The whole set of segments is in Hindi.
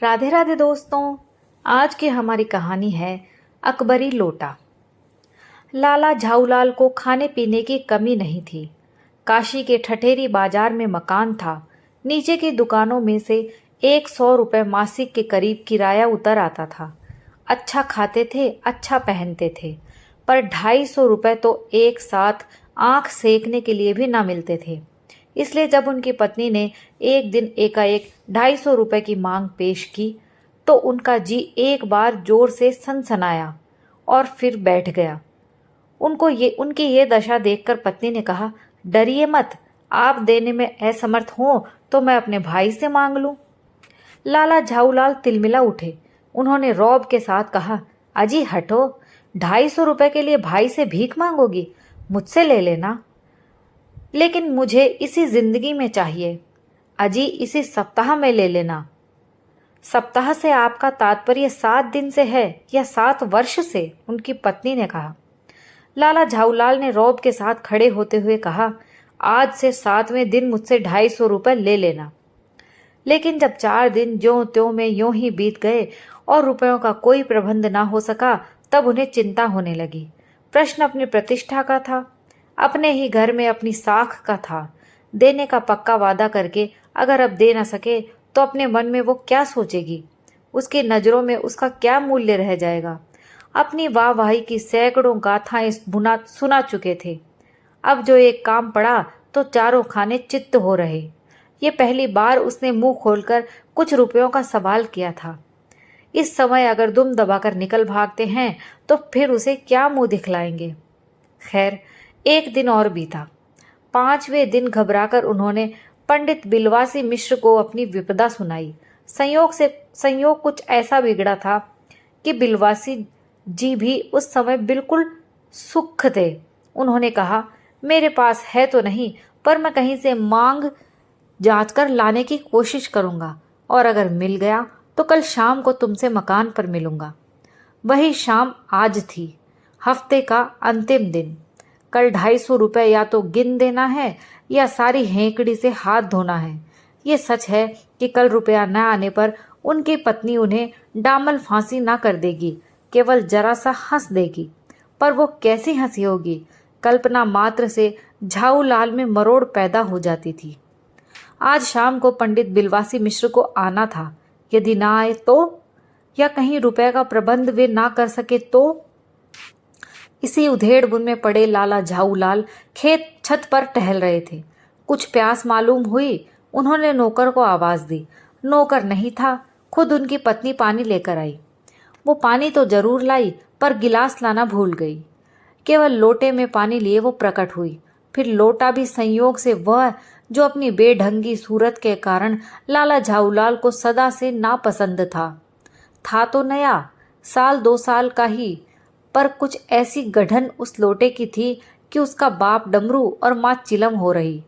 राधे राधे दोस्तों। आज की हमारी कहानी है अकबरी लोटा। लाला झाऊलाल को खाने पीने की कमी नहीं थी। काशी के ठठेरी बाजार में मकान था। नीचे की दुकानों में से 100 रुपये मासिक के करीब किराया उतर आता था। अच्छा खाते थे, अच्छा पहनते थे, पर 250 रुपये तो एक साथ आंख सेकने के लिए भी ना मिलते थे। इसलिए जब उनकी पत्नी ने एक दिन एकाएक 250 रुपये की मांग पेश की तो उनका जी एक बार जोर से सनसनाया और फिर बैठ गया। उनकी ये दशा देखकर पत्नी ने कहा, डरिए मत, आप देने में असमर्थ हो तो मैं अपने भाई से मांग लूं। लाला झाऊलाल तिलमिला उठे। उन्होंने रौब के साथ कहा, अजी हटो, 250 रुपये के लिए भाई से भीख मांगोगी? मुझसे ले लेना, लेकिन मुझे इसी जिंदगी में चाहिए। अजी इसी सप्ताह में ले लेना। सप्ताह से आपका तात्पर्य 7 दिन से है या 7 वर्ष से? उनकी पत्नी ने कहा। लाला झाऊलाल ने रौब के साथ खड़े होते हुए कहा, आज से 7वें दिन मुझसे 250 रुपये ले लेना। लेकिन जब 4 दिन ज्यों त्यों में यूं ही बीत गए और रुपयों का कोई प्रबंध ना हो सका, तब उन्हें चिंता होने लगी। प्रश्न अपनी प्रतिष्ठा का था, अपने ही घर में अपनी साख का था। देने का पक्का वादा करके अगर अब दे न सके तो अपने मन में वो क्या सोचेगी? उसकी नज़रों में उसका क्या मूल्य रह जाएगा? अपनी वाहवाही की सैकड़ों गाथाएं सुना चुके थे। अब जो एक काम पड़ा तो चारों खाने चित्त हो रहे। ये पहली बार उसने मुंह खोलकर कुछ रुपयों का सवाल किया था। इस समय अगर दुम दबाकर निकल भागते हैं तो फिर उसे क्या मुंह दिखलाएंगे? खैर, एक दिन और बीता। 5वें दिन घबराकर उन्होंने पंडित बिलवासी मिश्र को अपनी विपदा सुनाई। संयोग कुछ ऐसा बिगड़ा था कि बिलवासी जी भी उस समय बिल्कुल सुख थे। उन्होंने कहा, मेरे पास है तो नहीं, पर मैं कहीं से मांग जांच कर लाने की कोशिश करूंगा, और अगर मिल गया तो कल शाम को तुमसे मकान पर मिलूंगा। वही शाम आज थी, हफ्ते का अंतिम दिन। कल 250 रुपये या तो गिन देना है या सारी हेंकड़ी से हाथ धोना है। ये सच है कि कल रुपया न आने पर उनकी पत्नी उन्हें डामल फांसी ना कर देगी, केवल जरा सा हंस देगी। पर वो कैसी हंसी होगी? कल्पना मात्र से झाऊलाल में मरोड़ पैदा हो जाती थी। आज शाम को पंडित बिलवासी मिश्र को आना था। यदि ना आए तो, या कहीं रुपए का प्रबंध वे ना कर सके तो? इसी उधेड़-बुन में पड़े लाला झाऊलाल खेत छत पर टहल रहे थे। कुछ प्यास मालूम हुई। उन्होंने नौकर को आवाज दी। नौकर नहीं था, खुद उनकी पत्नी पानी लेकर आई। वो पानी तो जरूर लाई, पर गिलास लाना भूल गई। केवल लोटे में पानी लिए वो प्रकट हुई। फिर लोटा भी संयोग से वह जो अपनी बेढंगी सूरत के कारण लाला झाऊलाल को सदा से नापसंद था तो नया, 1-2 साल का ही, पर कुछ ऐसी गढ़न उस लोटे की थी कि उसका बाप डमरू और माँ चिलम हो रही।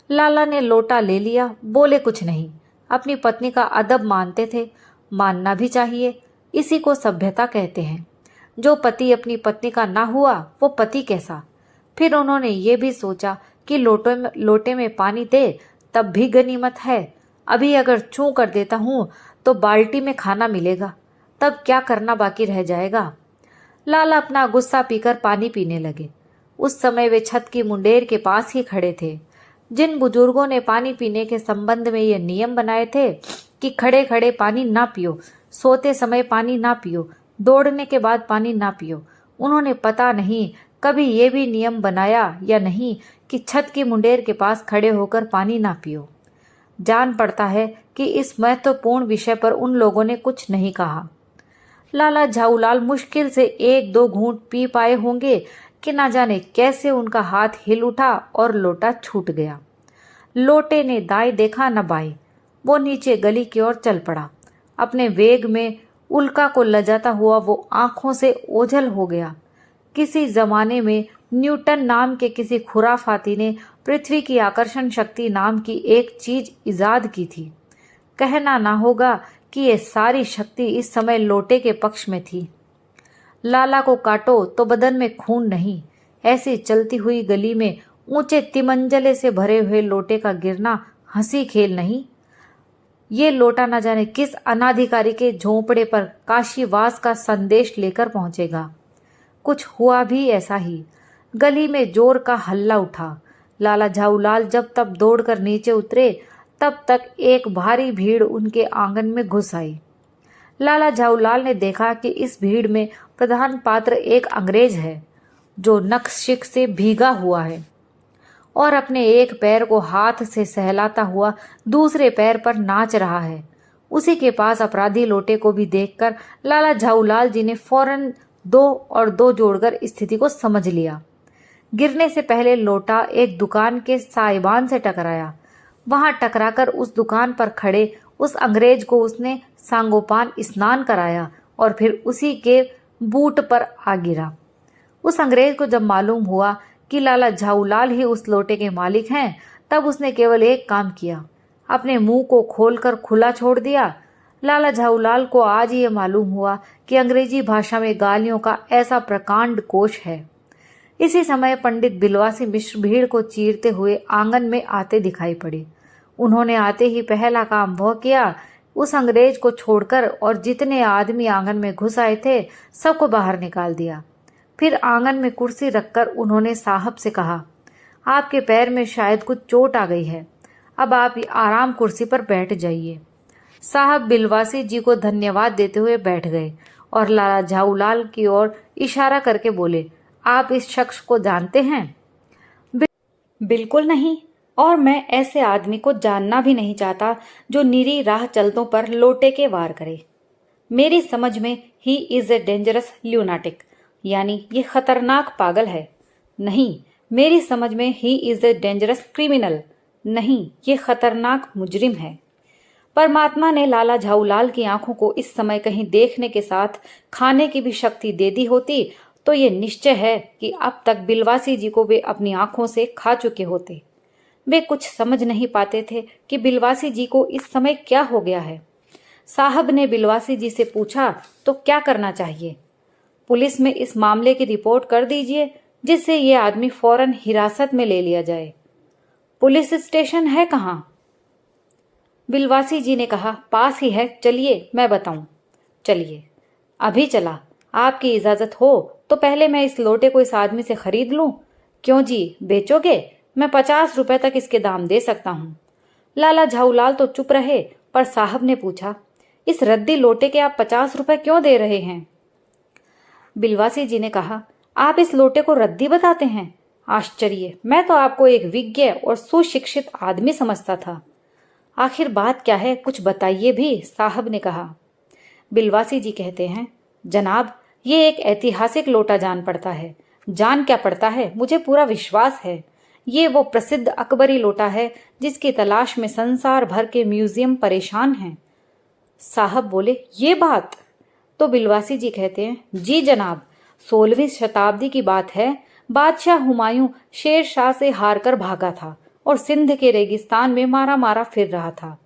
लाला ने लोटा ले लिया, बोले कुछ नहीं। अपनी पत्नी का अदब मानते थे, मानना भी चाहिए, इसी को सभ्यता कहते हैं। जो पति अपनी पत्नी का ना हुआ वो पति कैसा? फिर उन्होंने ये भी सोचा कि लोटे में पानी दे तब भी गनीमत है। अभी अगर चूं कर देता हूँ तो बाल्टी में खाना मिलेगा, तब क्या करना बाकी रह जाएगा? लाला अपना गुस्सा पीकर पानी पीने लगे। उस समय वे छत की मुंडेर के पास ही खड़े थे। जिन बुजुर्गों ने पानी पीने के संबंध में ये नियम बनाए थे कि खड़े खड़े पानी ना पियो, सोते समय पानी ना पियो, दौड़ने के बाद पानी ना पियो, उन्होंने पता नहीं कभी ये भी नियम बनाया या नहीं कि छत की मुंडेर के पास खड़े होकर पानी ना पियो। जान पड़ता है कि इस महत्वपूर्ण विषय पर उन लोगों ने कुछ नहीं कहा। लाला झाऊलाल मुश्किल से 1-2 घूंट पी पाए होंगे कि ना जाने कैसे उनका हाथ हिल उठा और लोटा छूट गया। लोटे ने दाएं देखा न बाएं। वो नीचे गली की ओर चल पड़ा। अपने वेग में उल्का को लजाता हुआ वो आंखों से ओझल हो गया। किसी जमाने में न्यूटन नाम के किसी खुराफाती ने पृथ्वी की आकर्षण शक्ति नाम की एक चीज इजाद की थी। कहना ना होगा कि ये सारी शक्ति इस समय लोटे के पक्ष में थी। लाला को काटो तो बदन में खून नहीं। ऐसी चलती हुई गली में ऊंचे तिमंजले से भरे हुए लोटे का गिरना हंसी खेल नहीं। ये लोटा न जाने किस अनाधिकारी के झोंपड़े पर काशीवास का संदेश लेकर पहुंचेगा। कुछ हुआ भी ऐसा ही। गली में जोर का हल्ला उठा। लाला झाऊलाल जब तब दौड़कर नीचे उतरे, तब तक एक भारी भीड़ उनके आंगन में घुस आई। लाला झाऊलाल ने देखा कि इस भीड़ में प्रधान पात्र एक अंग्रेज है, जो नक्शिक से भीगा हुआ है और अपने एक पैर को हाथ से सहलाता हुआ दूसरे पैर पर नाच रहा है। उसी के पास अपराधी लोटे को भी देखकर लाला झाऊलाल जी ने फौरन 2 और 2 जोड़कर स्थिति को समझ लिया। गिरने से पहले लोटा एक दुकान के साइबान से टकराया। वहां टकराकर उस दुकान पर खड़े उस अंग्रेज को उसने सांगोपान स्नान कराया और फिर उसी के बूट पर आ गिरा। उस अंग्रेज को जब मालूम हुआ कि लाला झाऊलाल ही उस लोटे के मालिक हैं, तब उसने केवल एक काम किया, अपने मुंह को खोलकर खुला छोड़ दिया। लाला झाऊलाल को आज ये मालूम हुआ कि अंग्रेजी भाषा में गालियों का ऐसा प्रकांड कोश है। इसी समय पंडित बिलवासी मिश्र भीड़ को चीरते हुए आंगन में आते दिखाई पड़े। उन्होंने आते ही पहला काम वह किया, उस अंग्रेज को छोड़कर और जितने आदमी आंगन में घुस आए थे सबको बाहर निकाल दिया। फिर आंगन में कुर्सी रखकर उन्होंने साहब से कहा, आपके पैर में शायद कुछ चोट आ गई है, अब आप आराम कुर्सी पर बैठ जाइए। साहब बिलवासी जी को धन्यवाद देते हुए बैठ गए और लाला झाऊलाल की ओर इशारा करके बोले, आप इस शख्स को जानते हैं? बिल्कुल नहीं, और मैं ऐसे आदमी को जानना भी नहीं चाहता जो निरी राह चलतों पर लोटे के वार करे। मेरी समझ में ही इज ए डेंजरस ल्यूनाटिक, यानी ये खतरनाक पागल है। नहीं, मेरी समझ में he is a dangerous criminal. नहीं, ये खतरनाक मुजरिम है। परमात्मा ने लाला झाऊलाल की आंखों को इस समय कहीं देखने के साथ खाने की भी शक्ति दे दी होती तो ये निश्चय है कि अब तक बिलवासी जी को वे अपनी आंखों से खा चुके होते। वे कुछ समझ नहीं पाते थे कि बिलवासी जी को इस समय क्या हो गया है। साहब ने बिलवासी जी से पूछा, तो क्या करना चाहिए? पुलिस में इस मामले की रिपोर्ट कर दीजिए, जिससे ये आदमी फौरन हिरासत में ले लिया जाए। पुलिस स्टेशन है कहाँ? बिलवासी जी ने कहा, पास ही है, चलिए मैं बताऊं। चलिए। अभी चला। आपकी इजाजत हो तो पहले मैं इस लोटे को इस आदमी से खरीद लूं। क्यों जी, बेचोगे? मैं 50 रुपए तक इसके दाम दे सकता हूं। लाला झाऊलाल तो चुप रहे, पर साहब ने पूछा, इस रद्दी लोटे के आप 50 रुपए क्यों दे रहे हैं? बिलवासी जी ने कहा, आप इस लोटे को रद्दी बताते हैं? आश्चर्य, मैं तो आपको एक विज्ञ और सुशिक्षित आदमी समझता था। आखिर बात क्या है, कुछ बताइए भी, साहब ने कहा। बिलवासी जी कहते हैं, जनाब, ये एक ऐतिहासिक लोटा जान पड़ता है। जान क्या पड़ता है, मुझे पूरा विश्वास है। ये वो प्रसिद्ध अकबरी लोटा है जिसकी तलाश में संसार भर के म्यूजियम परेशान हैं। साहब बोले, ये बात? तो बिलवासी जी कहते हैं, जी जनाब, 16वीं शताब्दी की बात है। बादशाह हुमायूं शेर शाह से हारकर भागा था और सिंध के रेगिस्तान में मारा मारा फिर रहा था।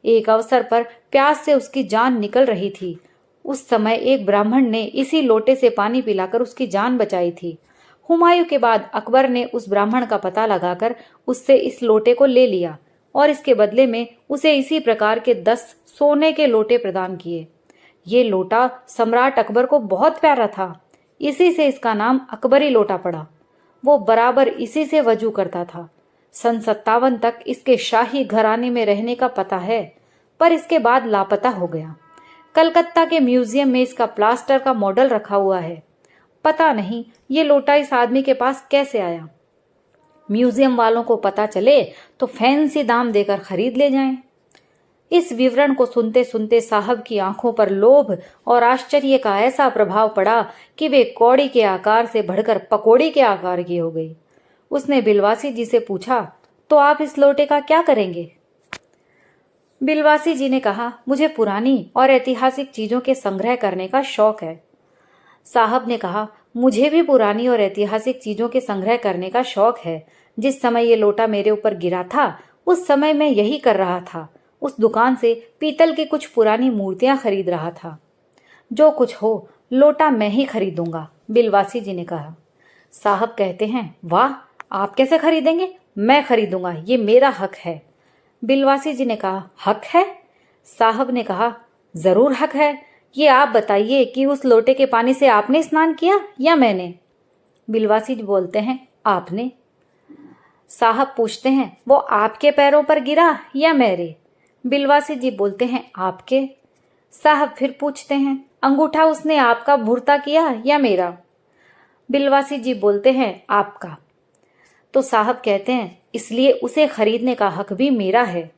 एक अवसर पर प्यास से उसकी जान निकल रही थी। उस समय एक ब्राह्मण ने इसी लोटे से पानी पिलाकर उसकी जान बचाई थी। हुमायूं के बाद अकबर ने उस ब्राह्मण का पता लगाकर उससे इस लोटे को ले लिया और इसके बदले में उसे इसी प्रकार के 10 सोने के लोटे प्रदान किए। ये लोटा सम्राट अकबर को बहुत प्यारा था, इसी से इसका नाम अकबरी लोटा पड़ा। वो बराबर इसी से वजू करता था। सन 57 तक इसके शाही घराने में रहने का पता है, पर इसके बाद लापता हो गया। कलकत्ता के म्यूजियम में इसका प्लास्टर का मॉडल रखा हुआ है। पता नहीं ये लोटा इस आदमी के पास कैसे आया। म्यूजियम वालों को पता चले तो फैंसी दाम देकर खरीद ले जाएं। इस विवरण को सुनते सुनते साहब की आंखों पर लोभ और आश्चर्य का ऐसा प्रभाव पड़ा कि वे कौड़ी के आकार से बढ़कर पकौड़ी के आकार की हो गई। उसने बिलवासी जी से पूछा, तो आप इस लोटे का क्या करेंगे? बिलवासी जी ने कहा, मुझे पुरानी और ऐतिहासिक चीजों के संग्रह करने का शौक है। साहब ने कहा, मुझे भी पुरानी और ऐतिहासिक चीजों के संग्रह करने का शौक है। जिस समय ये लोटा मेरे ऊपर गिरा था उस समय मैं यही कर रहा था। उस दुकान से पीतल की कुछ पुरानी मूर्तियां खरीद रहा था। जो कुछ हो, लोटा मैं ही खरीदूंगा, बिलवासी जी ने कहा। साहब कहते हैं, वाह, आप कैसे खरीदेंगे? मैं खरीदूंगा, ये मेरा हक है। बिलवासी जी ने कहा, हक है? साहब ने कहा, जरूर हक है। ये आप बताइए कि उस लोटे के पानी से आपने स्नान किया या मैंने? बिलवासी जी बोलते हैं, आपने। साहब पूछते हैं, वो आपके पैरों पर गिरा या मेरे? बिलवासी जी बोलते हैं, आपके। साहब फिर पूछते हैं, अंगूठा उसने आपका भुरता किया या मेरा? बिलवासी जी बोलते हैं, आपका। तो साहब कहते हैं, इसलिए उसे खरीदने का हक भी मेरा है।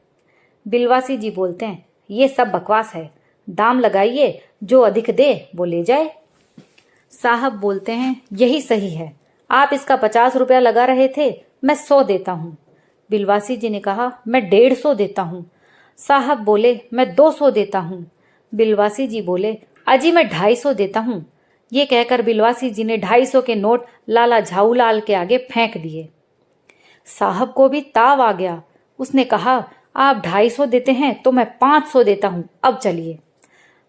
बिलवासी जी बोलते हैं, ये सब बकवास है, दाम लगाइए, जो अधिक दे वो ले जाए। साहब बोलते हैं, यही सही है, आप इसका 50 रुपया लगा रहे थे, मैं 100 देता हूँ। बिलवासी जी ने कहा, मैं 150 देता हूँ। साहब बोले, मैं 200 देता हूँ। बिलवासी जी बोले, अजी मैं 250 देता हूँ। ये कहकर बिलवासी जी ने 250 के नोट लाला झाऊलाल के आगे फेंक दिए। साहब को भी ताव आ गया। उसने कहा, आप 250 देते हैं तो मैं 500 देता हूँ, अब चलिए।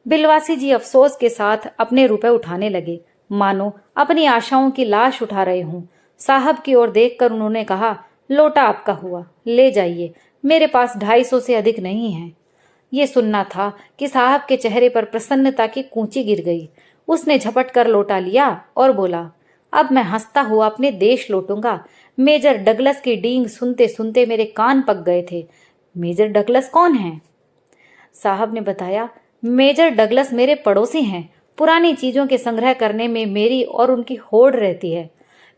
बिलवासी जी अफसोस के साथ अपने रुपए उठाने लगे, मानो अपनी आशाओं की लाश उठा रहे हों। साहब की ओर देखकर उन्होंने कहा, लोटा आपका हुआ, ले जाइए, मेरे पास 250 से अधिक नहीं है। ये सुनना था कि साहब के चेहरे पर प्रसन्नता की कूंची गिर गई। उसने झपट कर लोटा लिया और बोला, अब मैं हंसता हुआ अपने देश लौटूंगा। मेजर डगलस की डींग सुनते सुनते मेरे कान पक गए थे। मेजर डगलस कौन है? साहब ने बताया, मेजर डगलस मेरे पड़ोसी हैं। पुरानी चीजों के संग्रह करने में मेरी और उनकी होड़ रहती है।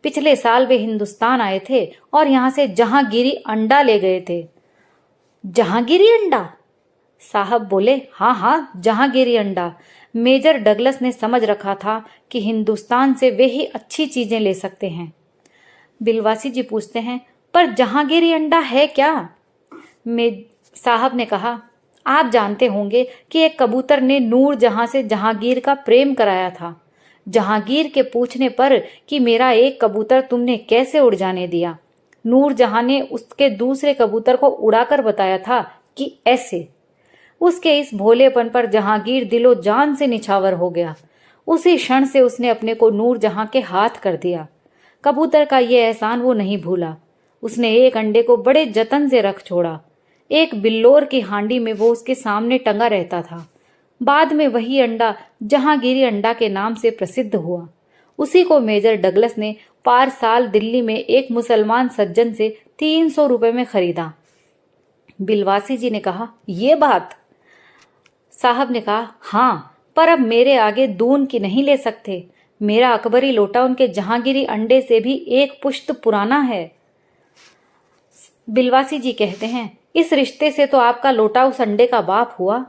पिछले साल वे हिंदुस्तान आए थे और यहाँ से जहांगीरी अंडा ले गए थे। जहांगीरी अंडा? साहब बोले, हाँ हाँ, जहांगीरी अंडा। मेजर डगलस ने समझ रखा था कि हिंदुस्तान से वे ही अच्छी चीजें ले सकते हैं। बिलवासी जी पूछते हैं, पर जहांगीरी अंडा है क्या? साहब ने कहा, आप जानते होंगे कि एक कबूतर ने नूर जहां से जहांगीर का प्रेम कराया था। जहांगीर के पूछने पर कि मेरा एक कबूतर तुमने कैसे उड़ जाने दिया, नूर जहां ने उसके दूसरे कबूतर को उड़ाकर बताया था कि ऐसे। उसके इस भोलेपन पर जहांगीर दिलो जान से निछावर हो गया। उसी क्षण से उसने अपने को नूर जहां के हाथ कर दिया। कबूतर का ये एहसान वो नहीं भूला। उसने एक अंडे को बड़े जतन से रख छोड़ा। एक बिल्लोर की हांडी में वो उसके सामने टंगा रहता था। बाद में वही अंडा जहांगीरी अंडा के नाम से प्रसिद्ध हुआ। उसी को मेजर डगलस ने पार साल दिल्ली में एक मुसलमान सज्जन से 300 रुपए में खरीदा। बिलवासी जी ने कहा, ये बात? साहब ने कहा, हाँ, पर अब मेरे आगे दून की नहीं ले सकते। मेरा अकबरी लोटा उनके जहांगीरी अंडे से भी एक पुश्त पुराना है। बिलवासी जी कहते हैं, इस रिश्ते से तो आपका लोटा उस अंडे का बाप हुआ।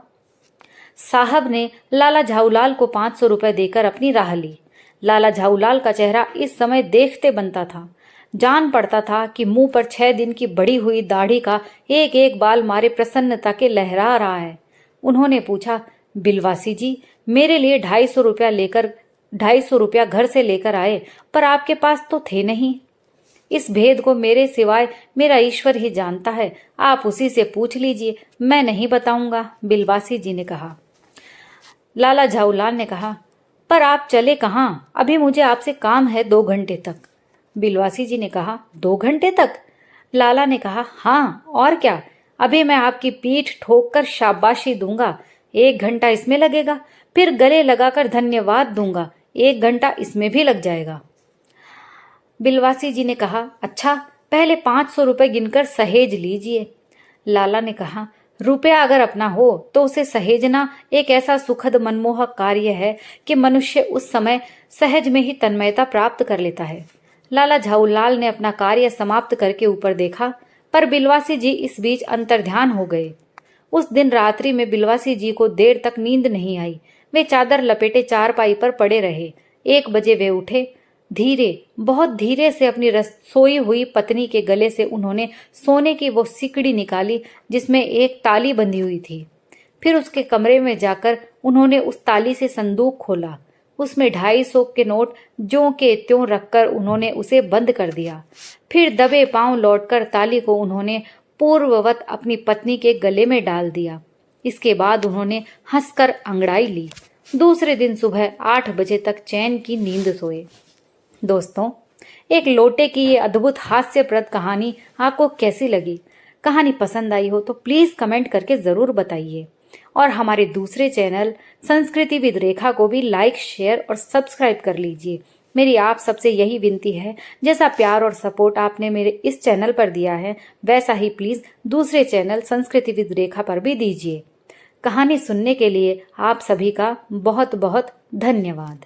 साहब ने लाला झाऊलाल को 500 रुपए देकर अपनी राह ली। लाला झाऊलाल का चेहरा इस समय देखते बनता था। जान पड़ता था कि मुंह पर 6 दिन की बड़ी हुई दाढ़ी का एक एक बाल मारे प्रसन्नता के लहरा रहा है। उन्होंने पूछा, बिलवासी जी, मेरे लिए 250 रुपया घर से लेकर आए, पर आपके पास तो थे नहीं। इस भेद को मेरे सिवाय मेरा ईश्वर ही जानता है, आप उसी से पूछ लीजिए, मैं नहीं बताऊंगा। बिलवासी जी ने कहा। लाला झाऊलाल ने कहा, पर आप चले कहाँ? अभी मुझे आपसे काम है 2 घंटे तक। बिलवासी जी ने कहा, 2 घंटे तक? लाला ने कहा, हाँ और क्या, अभी मैं आपकी पीठ ठोक कर शाबाशी दूंगा, 1 घंटा इसमें लगेगा, फिर गले लगाकर धन्यवाद दूंगा, 1 घंटा इसमें भी लग जाएगा। बिलवासी जी ने कहा, अच्छा, पहले 500 रुपए गिनकर सहेज लीजिए। लाला ने कहा, रुपया अगर अपना हो तो उसे सहेजना एक ऐसा सुखद मनमोहक कार्य है कि मनुष्य उस समय सहज में ही तन्मयता प्राप्त कर लेता है। लाला झाऊलाल ने अपना कार्य समाप्त करके ऊपर देखा, पर बिलवासी जी इस बीच अंतर्ध्यान हो गए। उस दिन रात्रि में बिलवासी जी को देर तक नींद नहीं आई। वे चादर लपेटे चारपाई पर पड़े रहे। 1 बजे वे उठे। धीरे, बहुत धीरे से अपनी सोई हुई पत्नी के गले से उन्होंने सोने की वो सिकड़ी निकाली जिसमें एक ताली बंधी हुई थी। फिर उसके कमरे में जाकर उन्होंने उस ताली से संदूक खोला। उसमें 250 के नोट ज्यों के त्यों रखकर उन्होंने उसे बंद कर दिया। फिर दबे पांव लौटकर ताली को उन्होंने पूर्ववत अपनी पत्नी के गले में डाल दिया। इसके बाद उन्होंने हंसकर अंगड़ाई ली। दूसरे दिन सुबह 8 बजे तक चैन की नींद सोए। दोस्तों, एक लोटे की ये अद्भुत हास्यप्रद कहानी आपको कैसी लगी? कहानी पसंद आई हो तो प्लीज़ कमेंट करके ज़रूर बताइए और हमारे दूसरे चैनल संस्कृति विद रेखा को भी लाइक, शेयर और सब्सक्राइब कर लीजिए। मेरी आप सबसे यही विनती है, जैसा प्यार और सपोर्ट आपने मेरे इस चैनल पर दिया है, वैसा ही प्लीज़ दूसरे चैनल संस्कृति विद रेखा पर भी दीजिए। कहानी सुनने के लिए आप सभी का बहुत बहुत धन्यवाद।